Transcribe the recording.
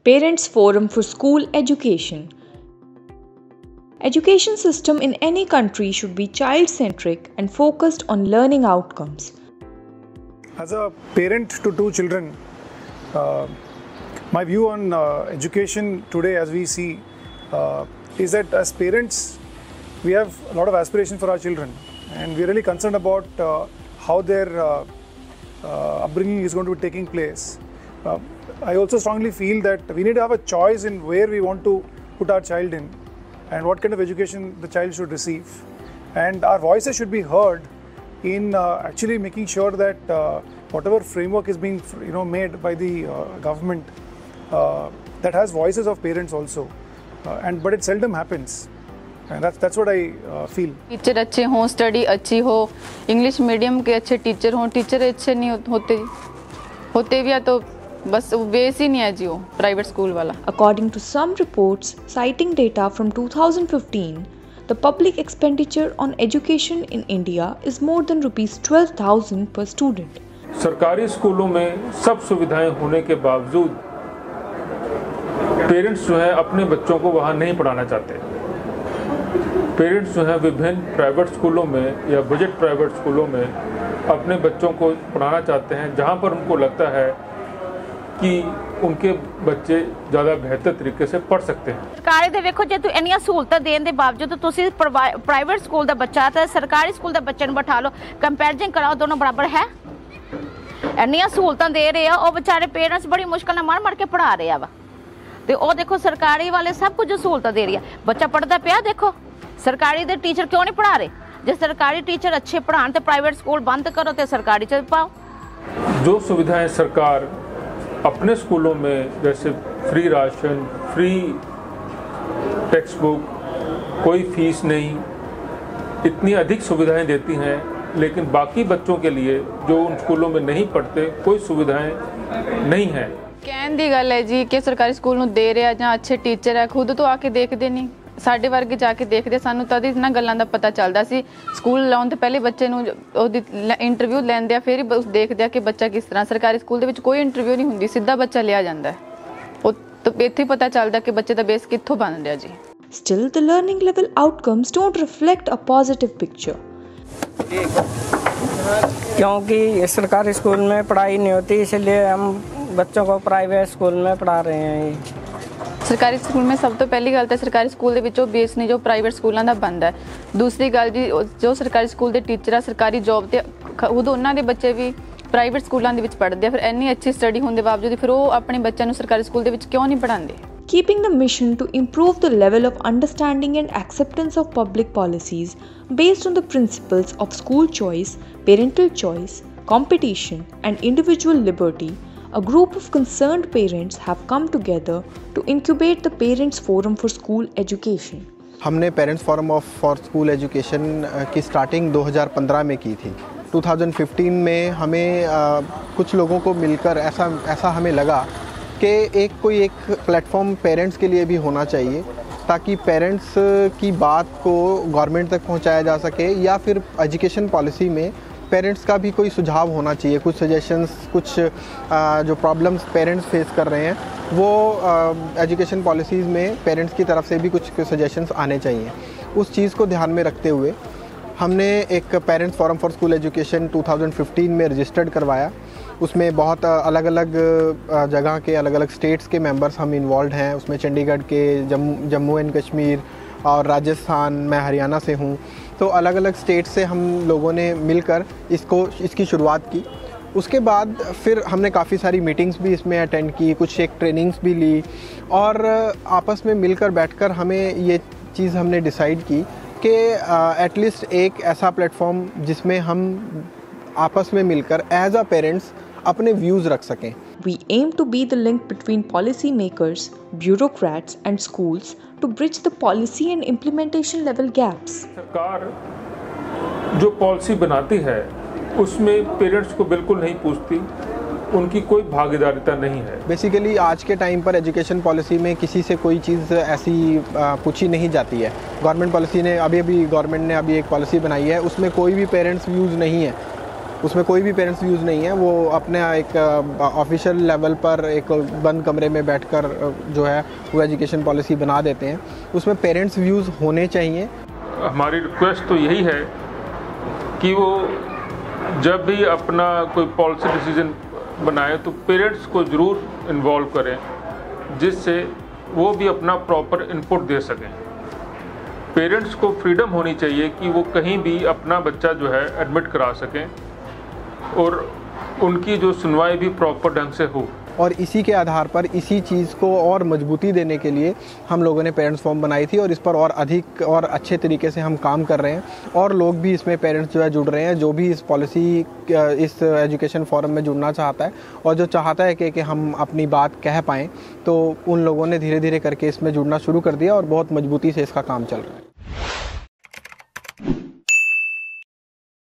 Parents Forum for School Education. Education system in any country should be child-centric and focused on learning outcomes. As a parent to two children, my view on education today, as we see, is that as parents, we have a lot of aspiration for our children, and we're really concerned about how their upbringing is going to be taking place. I also strongly feel that we need to have a choice in where we want to put our child in and what kind of education the child should receive. And our voices should be heard in actually making sure that whatever framework is being made by the government that has voices of parents also. But it seldom happens. And that's what I feel. Teacher अच्छे हों, study अच्छी हो, English medium के अच्छे teacher हों, teacher अच्छे नहीं होते भी तो बस बेस ही नहीं है जी वो प्राइवेट स्कूल वाला. According to some reports citing data from 2015, the public expenditure on education in India is more than rupees 12,000 per student. सरकारी स्कूलों में सब सुविधाएं होने के बावजूद पेरेंट्स जो है अपने बच्चों को वहाँ नहीं पढ़ाना चाहते. पेरेंट्स जो है विभिन्न प्राइवेट स्कूलों में या बजट प्राइवेट स्कूलों में अपने बच्चों को पढ़ाना चाहते हैं जहाँ पर उनको लगता है कि उनके बच्चे ज़्यादा बेहतर तरीके से पढ़ सकते हैं. सरकारी ਦੇ ਵੇਖੋ ਜੇ ਤੂੰ ਇੰਨੀਆਂ ਸਹੂਲਤਾਂ ਦੇਣ ਦੇ ਬਾਵਜੂਦ ਤੁਸੀਂ ਪ੍ਰਾਈਵੇਟ ਸਕੂਲ ਦਾ ਬੱਚਾ ਤੇ ਸਰਕਾਰੀ ਸਕੂਲ ਦੇ ਬੱਚੇ ਨੂੰ ਬਿਠਾ ਲਓ, ਕੰਪੈਰੀਜ਼ਨ ਕਰਾਓ, ਦੋਨੋਂ ਬਰਾਬਰ ਹੈ. ਇੰਨੀਆਂ ਸਹੂਲਤਾਂ ਦੇ ਰਹੇ ਆ, ਉਹ ਵਿਚਾਰੇ ਪੇਰੈਂਟਸ ਬੜੀ ਮੁਸ਼ਕਲ ਨਾਲ ਮਰ ਕੇ ਪੜ੍ਹਾ ਰਹੇ ਆ ਵਾ, ਤੇ ਉਹ ਦੇਖੋ ਸਰਕਾਰੀ ਵਾਲੇ ਸਭ ਕੁਝ ਸਹੂਲਤਾਂ ਦੇ ਰਹੀ ਆ, ਬੱਚਾ ਪੜ੍ਹਦਾ ਪਿਆ. ਦੇਖੋ ਸਰਕਾਰੀ ਦੇ ਟੀਚਰ ਕਿਉਂ ਨਹੀਂ ਪੜ੍ਹਾ ਰਹੇ? ਜੇ ਸਰਕਾਰੀ टीचर अच्छे पढ़ान तो प्राइवेट स्कूल बंद करो तो सरकारी च पाओ. जो सुविधाएं सरकार अपने स्कूलों में जैसे free ration, free text book, कोई फीस नहीं, इतनी अधिक सुविधाएं देती हैं, लेकिन बाकी बच्चों के लिए जो उन स्कूलों में नहीं पढ़ते कोई सुविधाएं नहीं हैं. ਕਹਿਣ ਦੀ ਗੱਲ ਹੈ ਜੀ ਕਿ ਸਰਕਾਰੀ ਸਕੂਲ ਨੂੰ ਦੇ ਰਿਹਾ ਜਾਂ ਅੱਛੇ ਟੀਚਰ ਹੈ, ਖੁਦ ਤੋਂ ਆ ਕੇ ਦੇਖਦੇ ਨਹੀਂ. ਸਾਡੇ ਵਰਗੇ ਜਾ ਕੇ ਦੇਖਦੇ, ਸਾਨੂੰ ਤਦ ਇਹਨਾਂ ਗੱਲਾਂ ਦਾ ਪਤਾ ਚੱਲਦਾ ਸੀ. ਸਕੂਲ ਲਾਉਣ ਤੋਂ ਪਹਿਲੇ ਬੱਚੇ ਨੂੰ ਉਹਦੀ ਇੰਟਰਵਿਊ ਲੈਂਦੇ ਆ, ਫਿਰ ਹੀ ਦੇਖਦੇ ਆ ਕਿ ਬੱਚਾ ਕਿਸ ਤਰ੍ਹਾਂ. ਸਰਕਾਰੀ ਸਕੂਲ ਦੇ ਵਿੱਚ ਕੋਈ ਇੰਟਰਵਿਊ ਨਹੀਂ ਹੁੰਦੀ, ਸਿੱਧਾ ਬੱਚਾ ਲਿਆ ਜਾਂਦਾ. ਉਹ ਇੱਥੇ ਪਤਾ ਚੱਲਦਾ ਕਿ ਬੱਚੇ ਦਾ ਬੇਸ ਕਿੱਥੋਂ ਬਣ ਰਿਹਾ ਜੀ. Still, the learning level outcomes don't reflect a positive picture. क्योंकि सरकारी स्कूल में पढ़ाई नहीं होती, इसलिए हम बच्चों को प्राइवेट स्कूल में पढ़ा रहे हैं. ਸਰਕਾਰੀ ਸਕੂਲ में ਸਭ ਤੋਂ ਪਹਿਲੀ ਗੱਲ ਤਾਂ ਸਰਕਾਰੀ ਸਕੂਲ ਦੇ ਵਿੱਚੋਂ ਬੇਸ ਨਹੀਂ ਜੋ ਪ੍ਰਾਈਵੇਟ ਸਕੂਲਾਂ ਦਾ ਬਣਦਾ. ਦੂਸਰੀ ਗੱਲ ਜੀ ਜੋ ਸਰਕਾਰੀ ਸਕੂਲ ਦੇ ਟੀਚਰ ਆ ਸਰਕਾਰੀ ਜੌਬ ਤੇ ਖੁਦ ਉਹਨਾਂ ਦੇ ਬੱਚੇ ਵੀ ਪ੍ਰਾਈਵੇਟ ਸਕੂਲਾਂ ਦੇ ਵਿੱਚ ਪੜ੍ਹਦੇ ਆ. ਫਿਰ ਇੰਨੀ ਅੱਛੀ ਸਟੱਡੀ ਹੋਣ ਦੇ ਬਾਵਜੂਦ ਫਿਰ ਉਹ ਆਪਣੇ ਬੱਚਿਆਂ ਨੂੰ ਸਰਕਾਰੀ ਸਕੂਲ ਦੇ ਵਿੱਚ ਕਿਉਂ ਨਹੀਂ ਪੜ੍ਹਾਉਂਦੇ? Keeping the mission to improve the level of understanding and acceptance of public policies based on the principles of school choice, parental choice, competition, and individual liberty, a group of concerned parents have come together to incubate the Parents Forum for School Education. हमने parents forum for school education की starting 2015 में की थी. 2015 में हमें कुछ लोगों को मिलकर ऐसा हमें लगा कि एक प्लेटफॉर्म पेरेंट्स के लिए भी होना चाहिए, ताकि पेरेंट्स की बात को गवर्नमेंट तक पहुंचाया जा सके, या फिर एजुकेशन पॉलिसी में पेरेंट्स का भी कोई सुझाव होना चाहिए. कुछ सजेशंस, कुछ जो प्रॉब्लम्स पेरेंट्स फेस कर रहे हैं वो एजुकेशन पॉलिसीज़ में पेरेंट्स की तरफ से भी कुछ सजेशंस आने चाहिए. उस चीज़ को ध्यान में रखते हुए हमने एक parents forum for school education 2015 में रजिस्टर्ड करवाया. उसमें बहुत अलग अलग जगह के अलग अलग स्टेट्स के मेंबर्स हम इन्वॉल्व हैं. उसमें चंडीगढ़ के, जम्मू एंड कश्मीर और राजस्थान, मैं हरियाणा से हूँ. तो अलग अलग स्टेट से हम लोगों ने मिलकर इसकी शुरुआत की. उसके बाद फिर हमने काफ़ी सारी मीटिंग्स भी इसमें अटेंड की, कुछ एक ट्रेनिंग्स भी ली, और आपस में मिलकर बैठकर हमें ये चीज़ हमने डिसाइड की कि एटलीस्ट एक ऐसा प्लेटफॉर्म जिसमें हम आपस में मिलकर एज अ पेरेंट्स अपने व्यूज़ रख सकें. We aim to be the link between policy makers, bureaucrats and schools to bridge the policy and implementation level gaps. सरकार जो पॉलिसी बनाती है उसमें पेरेंट्स को बिल्कुल नहीं पूछती, उनकी कोई भागीदारिता नहीं है. बेसिकली आज के टाइम पर एजुकेशन पॉलिसी में किसी से कोई चीज़ ऐसी पूछी नहीं जाती है. गवर्नमेंट पॉलिसी ने गवर्नमेंट ने अभी एक पॉलिसी बनाई है, उसमें कोई भी पेरेंट्स व्यूज़ नहीं है. उसमें कोई भी पेरेंट्स व्यूज़ नहीं है। वो अपने एक ऑफिशियल लेवल पर एक बंद कमरे में बैठकर जो है वो एजुकेशन पॉलिसी बना देते हैं। उसमें पेरेंट्स व्यूज़ होने चाहिए। हमारी रिक्वेस्ट तो यही है कि वो जब भी अपना कोई पॉलिसी डिसीजन बनाए तो पेरेंट्स को ज़रूर इन्वॉल्व करें, जिससे वो भी अपना प्रॉपर इनपुट दे सकें। पेरेंट्स को फ्रीडम होनी चाहिए कि वो कहीं भी अपना बच्चा जो है एडमिट करा सकें और उनकी जो सुनवाई भी प्रॉपर ढंग से हो। और इसी के आधार पर इसी चीज़ को और मजबूती देने के लिए हम लोगों ने पेरेंट्स फॉर्म बनाई थी और इस पर और अधिक और अच्छे तरीके से हम काम कर रहे हैं। और लोग भी इसमें पेरेंट्स जो है जुड़ रहे हैं, जो भी इस पॉलिसी इस एजुकेशन फोरम में जुड़ना चाहता है और जो चाहता है कि हम अपनी बात कह पाएँ, तो उन लोगों ने धीरे धीरे करके इसमें जुड़ना शुरू कर दिया और बहुत मजबूती से इसका काम चल रहा है।